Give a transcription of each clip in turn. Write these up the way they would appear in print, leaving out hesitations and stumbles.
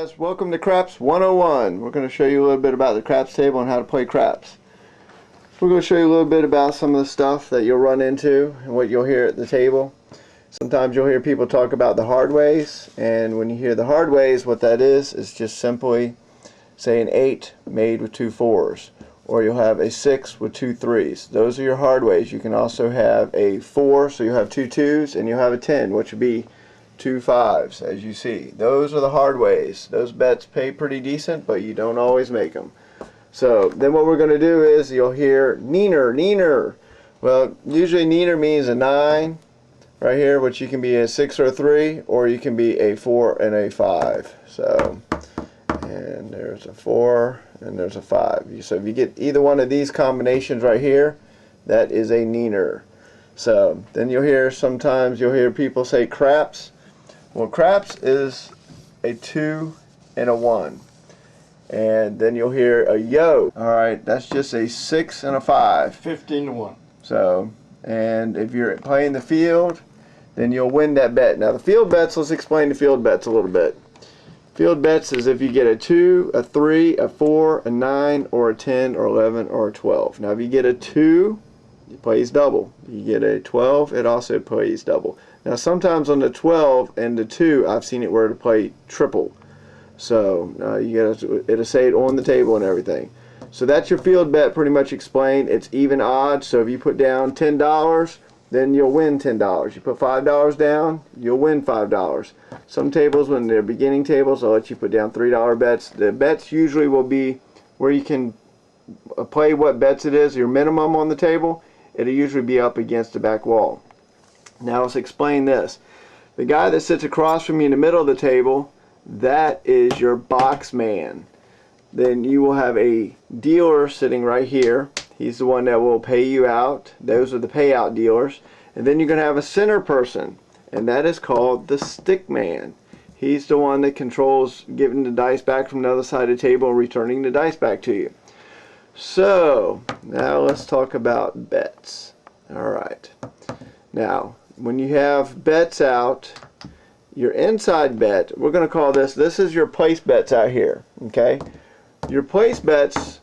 guys, welcome to Craps 101. We're going to show you a little bit about the craps table and how to play craps. We're going to show you a little bit about some of the stuff that you'll run into and what you'll hear at the table. Sometimes you'll hear people talk about the hard ways, and when you hear the hard ways, what that is just simply say an 8 made with 2 4s, or you'll have a 6 with 2 3s. Those are your hard ways. You can also have a 4, so you'll have 2 2s, and you'll have a 10, which would be 2 5s, as you see. Those are the hard ways. Those bets pay pretty decent, but you don't always make them. So then what we're going to do is you'll hear neener, neener. Well, usually neener means a 9 right here, which you can be a 6 or a 3, or you can be a 4 and a 5. So, and there's a 4 and there's a 5. So if you get either one of these combinations right here, that is a neener. So then you'll hear, sometimes you'll hear people say craps. Well, craps is a 2 and a 1. And then you'll hear a yo. Alright, that's just a 6 and a 5. 15 to 1. So, and if you're playing the field, then you'll win that bet. Now the field bets, let's explain the field bets a little bit. Field bets is if you get a 2, a 3, a 4, a 9, or a 10, or 11, or a 12. Now if you get a 2, it plays double. You get a 12, it also plays double. Now sometimes on the 12 and the 2, I've seen it where to play triple. So it'll say it on the table and everything. So that's your field bet pretty much explained. It's even odds. So if you put down $10, then you'll win $10. You put $5 down, you'll win $5. Some tables, when they're beginning tables, I'll let you put down $3 bets. The bets usually will be where you can play what bets it is, your minimum on the table. It'll usually be up against the back wall. Now let's explain this. The guy that sits across from you in the middle of the table, that is your box man. Then you will have a dealer sitting right here. He's the one that will pay you out. Those are the payout dealers. And then you're going to have a center person, and that is called the stick man. He's the one that controls giving the dice back from the other side of the table and returning the dice back to you. So now let's talk about bets. Alright. Now when you have bets out, your inside bet, we're going to call this is your place bets out here. Okay? Your place bets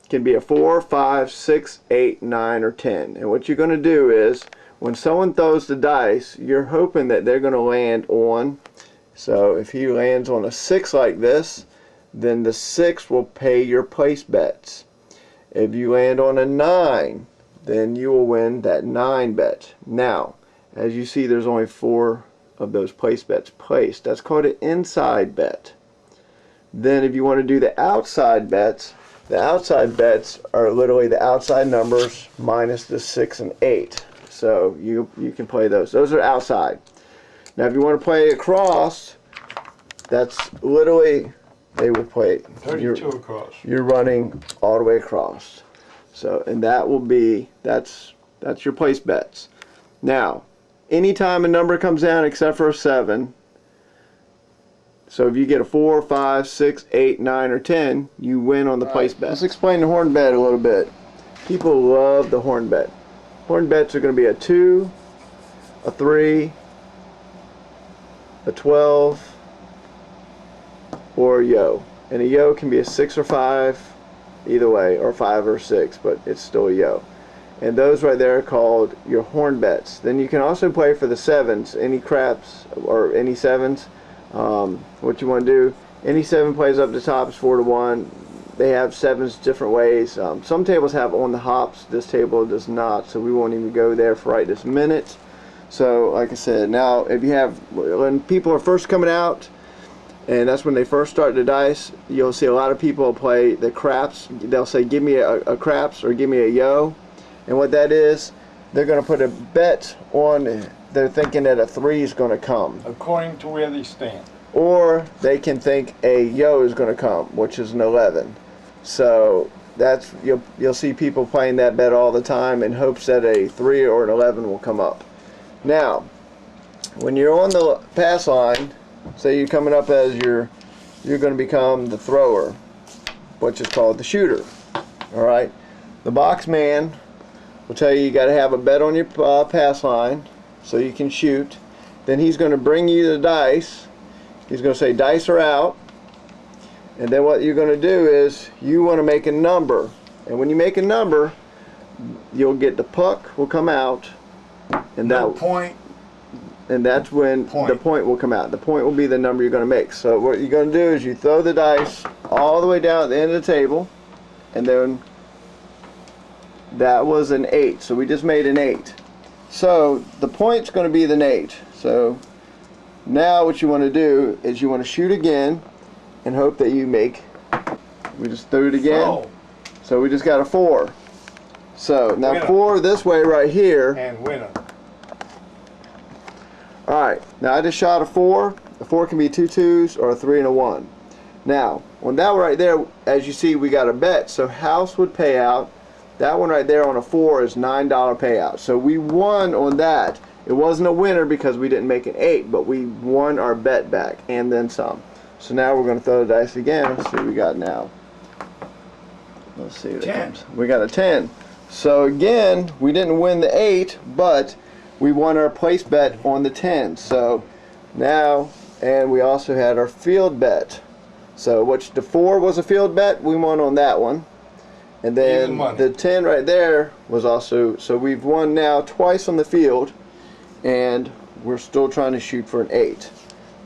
can be a 4, 5, 6, 8, 9, or 10. And what you're going to do is, when someone throws the dice, you're hoping that they're going to land on, so if he lands on a 6 like this, then the 6 will pay your place bets. If you land on a 9, then you will win that 9 bet. Now, as you see, there's only 4 of those place bets placed. That's called an inside bet. Then if you want to do the outside bets are literally the outside numbers minus the 6 and 8. So you can play those. Those are outside. Now if you want to play across, that's literally, they will play 32 across. You're running all the way across. So, and that will be, that's your place bets. Now, anytime a number comes down except for a 7, so if you get a 4, 5, 6, 8, 9, or 10, you win on the place bet. Let's explain the horn bet a little bit. People love the horn bet. Horn bets are going to be a 2, a 3, a 12, or a yo. And a yo can be a 6 or 5, either way, or 5 or 6, but it's still a yo. And those right there are called your horn bets. Then you can also play for the 7s, any craps or any 7s. What you want to do, any 7 plays up the top is 4 to 1. They have 7s different ways. Some tables have on the hops. This table does not, so we won't even go there for right this minute. So like I said, now if you have, when people are first coming out, and that's when they first start the dice, you'll see a lot of people play the craps. They'll say, give me a craps or give me a yo. And what that is, they're going to put a bet on, they're thinking that a 3 is going to come. According to where they stand. Or they can think a yo is going to come, which is an 11. So that's, you'll see people playing that bet all the time in hopes that a 3 or an 11 will come up. Now, when you're on the pass line, say you're coming up as you're going to become the thrower, which is called the shooter. Alright? The box man will tell you got to have a bet on your pass line so you can shoot. Then he's going to bring you the dice. He's going to say dice are out. And then what you're going to do is you want to make a number. And when you make a number, you'll get the puck will come out. And No point. And that's when the point will come out. The point will be the number you're going to make. So what you're going to do is you throw the dice all the way down at the end of the table, and then that was an 8. So we just made an 8. So the point's going to be the 8. So now what you want to do is you want to shoot again and hope that you make. We just threw it again. Oh. So we just got a 4. So now Winner. 4 this way right here. And winner. Alright, now I just shot a 4. A 4 can be 2 2s or a 3 and a 1. Now, on that one right there, as you see, we got a bet. So house would pay out. That one right there on a 4 is $9 payout. So we won on that. It wasn't a winner because we didn't make an 8, but we won our bet back and then some. So now we're going to throw the dice again. Let's see what we got now. Let's see what it comes. We got a 10. So again, we didn't win the 8, but we won our place bet on the 10. So now, and we also had our field bet. So which the 4 was a field bet, we won on that one. And then the 10 right there was also, so we've won now twice on the field, and we're still trying to shoot for an 8.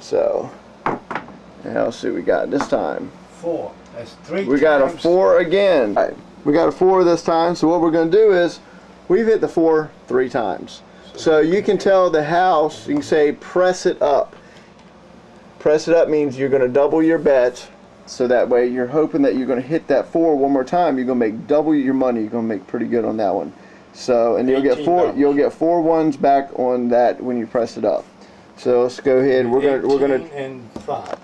So now let's see what we got this time. 4. That's 3 times. We got a 4 again. Right. We got a 4 this time. So what we're going to do is we've hit the 4 3 times. So you can tell the house, you can say press it up. Press it up means you're going to double your bet. So that way you're hoping that you're going to hit that 4 one more time. You're going to make double your money. You're going to make pretty good on that one. So, and you'll get four ones back on that when you press it up. So let's go ahead. We're gonna and 5.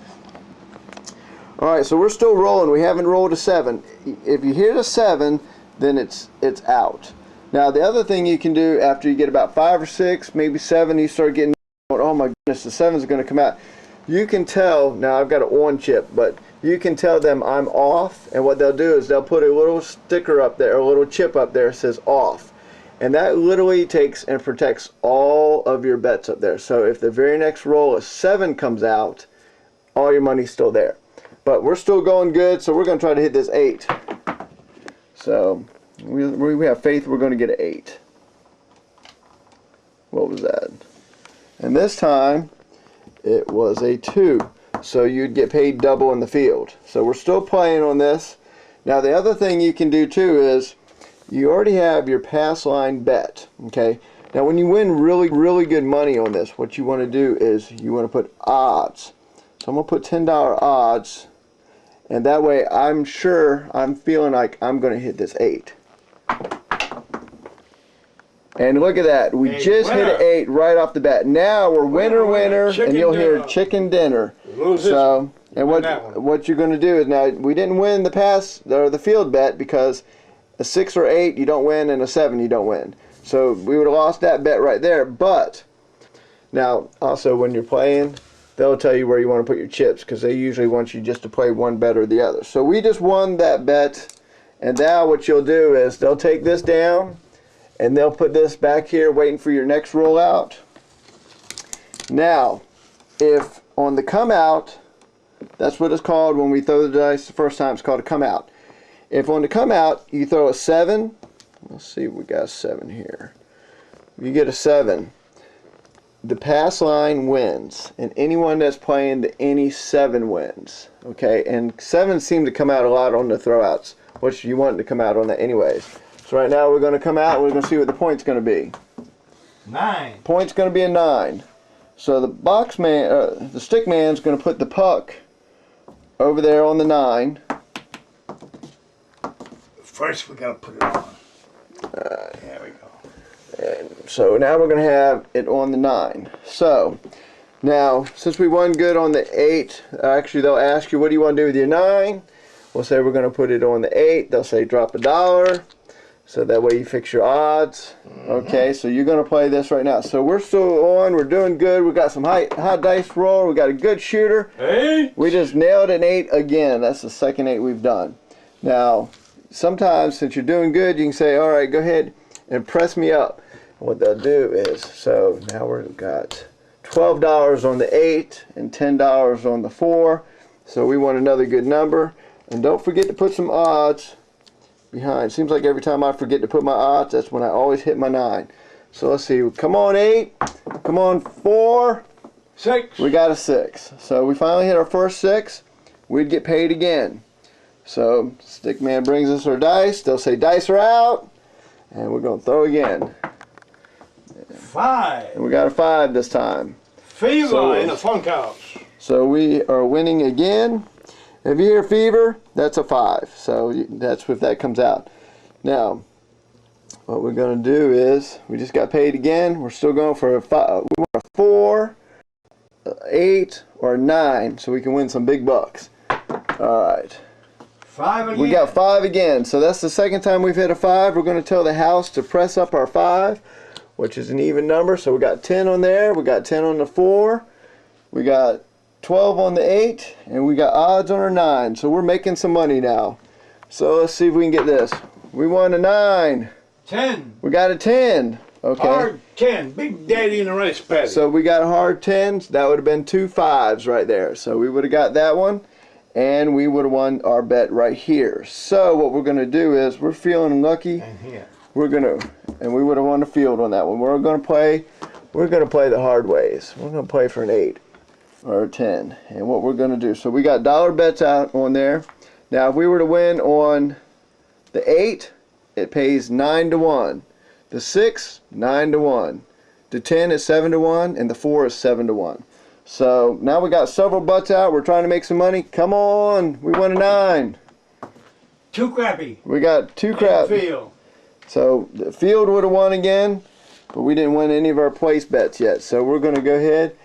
All right, so we're still rolling. We haven't rolled a 7. If you hit a 7, then it's out. Now the other thing you can do after you get about 5 or 6, maybe 7, you start getting, oh my goodness, the 7's going to come out. You can tell, now I've got an on chip, but you can tell them I'm off, and what they'll do is they'll put a little sticker up there, a little chip up there that says off. And that literally takes and protects all of your bets up there. So if the very next roll a 7 comes out, all your money's still there. But we're still going good, so we're going to try to hit this 8. So we have faith we're going to get an 8. What was that? And this time it was a 2. So you'd get paid double in the field. So we're still playing on this. Now the other thing you can do too is you already have your pass line bet. Okay. Now when you win really good money on this, what you want to do is you want to put odds. So I'm going to put $10 odds, and that way I'm feeling like I'm going to hit this 8. And look at that. We just hit an 8 right off the bat. Now we're winner, and you'll hear chicken dinner. So, and what you're going to do is, now we didn't win the pass or the field bet because a 6 or 8 you don't win, and a 7 you don't win. So we would have lost that bet right there. But now also when you're playing, they'll tell you where you want to put your chips because they usually want you just to play one bet or the other. So we just won that bet, and now what you'll do is they'll take this down and they'll put this back here waiting for your next rollout. Now, if on the come out, that's what it's called when we throw the dice the first time, it's called a come out. If on the come out you throw a 7, let's see, we got a 7 here. You get a 7. The pass line wins, and anyone that's playing the any 7 wins. Okay, and 7 seem to come out a lot on the throwouts, which you want to come out on that anyways. So right now we're going to come out, we're going to see what the point's going to be. 9. Point's going to be a 9. So the box man, the stick man's going to put the puck over there on the 9. First we got to put it on. There we go. And so now we're going to have it on the 9. So now, since we won good on the 8, actually they'll ask you, what do you want to do with your 9? We'll say we're going to put it on the 8. They'll say drop $1. So that way you fix your odds. Okay, so you're going to play this right now. So we're still on. We're doing good. We got some high dice roll. We got a good shooter. 8. We just nailed an 8 again. That's the second 8 we've done. Now, sometimes since you're doing good, you can say, all right, go ahead and press me up. And what they'll do is, so now we've got $12 on the 8 and $10 on the 4. So we want another good number. And don't forget to put some odds behind. Seems like every time I forget to put my odds, that's when I always hit my 9. So let's see. Come on, 8. Come on, 4. 6. We got a 6. So we finally hit our first 6. We'd get paid again. So Stickman brings us our dice. They'll say dice are out. And we're going to throw again. 5. And we got a 5 this time. Fever in the funk house. So we are winning again. If you hear fever, that's a 5. So that's if that comes out. Now, what we're going to do is, we just got paid again. We're still going for a 5. We want a 4, 8, or 9 so we can win some big bucks. Alright. 5 again. We got 5 again. So that's the second time we've hit a 5. We're going to tell the house to press up our 5, which is an even number. So we got 10 on there. We got 10 on the 4. We got 12 on the 8, and we got odds on our 9. So we're making some money now. So let's see if we can get this. We won a 9. 10. We got a 10. Okay. Hard 10. Big Daddy in the rice paddy. So we got a hard 10s. That would have been 2 5s right there. So we would have got that one, and we would have won our bet right here. So what we're going to do is, we're feeling lucky. And here. We're going to, and we would have won the field on that one. We're going to play the hard ways. We're going to play for an 8. Or 10. And what we're going to do, so we got dollar bets out on there. Now if we were to win on the 8, it pays 9 to 1. The 6, 9 to 1. The 10 is 7 to 1, and the 4 is 7 to 1. So now we got several bets out. We're trying to make some money. Come on, we won a 9. 2 crappy. We got 2 crap. Field. So the field would have won again, but we didn't win any of our place bets yet. So we're going to go ahead.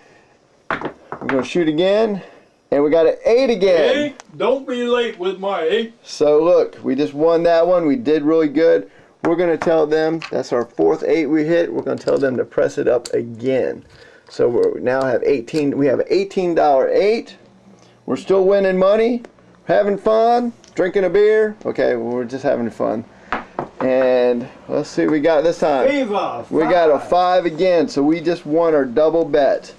We're going to shoot again, and we got an 8 again. 8. Don't be late with my 8. So look, we just won that one. We did really good. We're going to tell them, that's our 4th 8 we hit. We're going to tell them to press it up again. So we now have 18. We have an $18 8. We're still winning money, having fun, drinking a beer. Okay, well, we're just having fun. And let's see what we got this time. Fever. We got a 5 again, so we just won our double bet.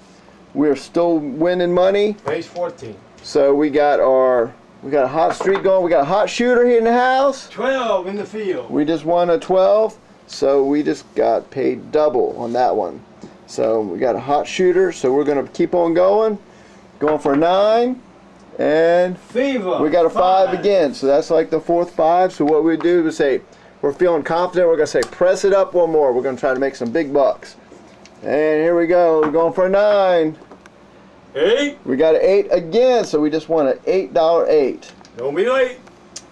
We're still winning money. Base 14. So we got a hot streak going. We got a hot shooter here in the house. 12 in the field. We just won a 12. So we just got paid double on that one. So we got a hot shooter. So we're going to keep on going. Going for a 9. And Fever. we got a 5 again. So that's like the 4th 5. So what we do is say, we're feeling confident. We're going to say, press it up one more. We're going to try to make some big bucks. And here we go. We're going for a 9. 8. We got an 8 again, so we just won an $8 8. Don't be late.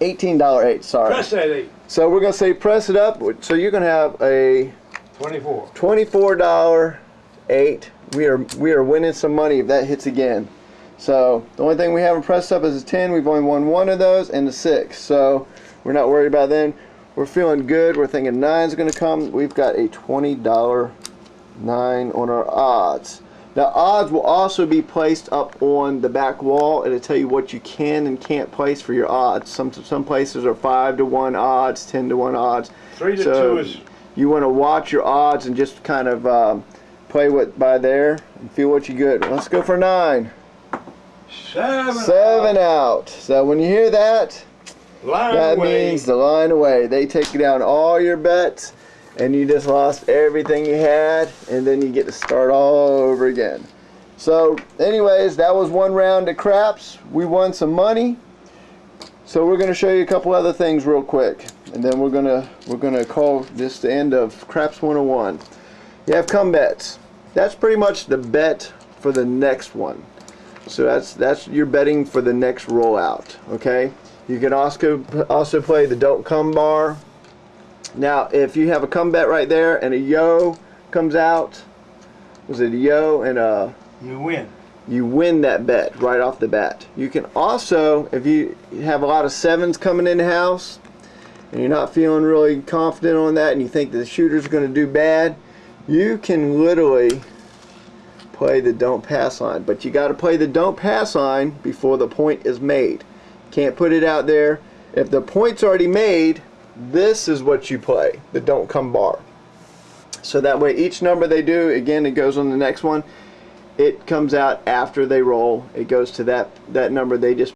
$18 8, sorry. Press that 8. So we're going to say press it up. So you're going to have a 24. $24 8. We are winning some money if that hits again. So the only thing we haven't pressed up is a 10. We've only won one of those, and the 6. So we're not worried about them. We're feeling good. We're thinking 9 is going to come. We've got a $20 9 on our odds. Now odds will also be placed up on the back wall. It'll tell you what you can and can't place for your odds. Some places are 5 to 1 odds, 10 to 1 odds. 3 to So 2 is. You want to watch your odds and just kind of play by there and feel what you get. Let's go for 9. 7 out. So when you hear that, Line that away. means the line away. They take down all your bets, and you just lost everything you had, and then you get to start all over again. So anyways, that was one round of craps. We won some money. So we're going to show you a couple other things real quick, and then we're gonna call this the end of Craps 101. You have come bets. That's pretty much the bet for the next one. So that's your betting for the next rollout. Okay. You can also play the don't come bar. Now, if you have a come bet right there and a yo comes out, was it a yo and a? You win. You win that bet right off the bat. You can also, if you have a lot of 7s coming in the house and you're not feeling really confident on that and you think the shooter's going to do bad, you can literally play the don't pass line. But you got to play the don't pass line before the point is made. Can't put it out there. If the point's already made, this is what you play, the don't come bar. So that way each number they do, again, it goes on the next one. it comes out after they roll. It goes to that number they just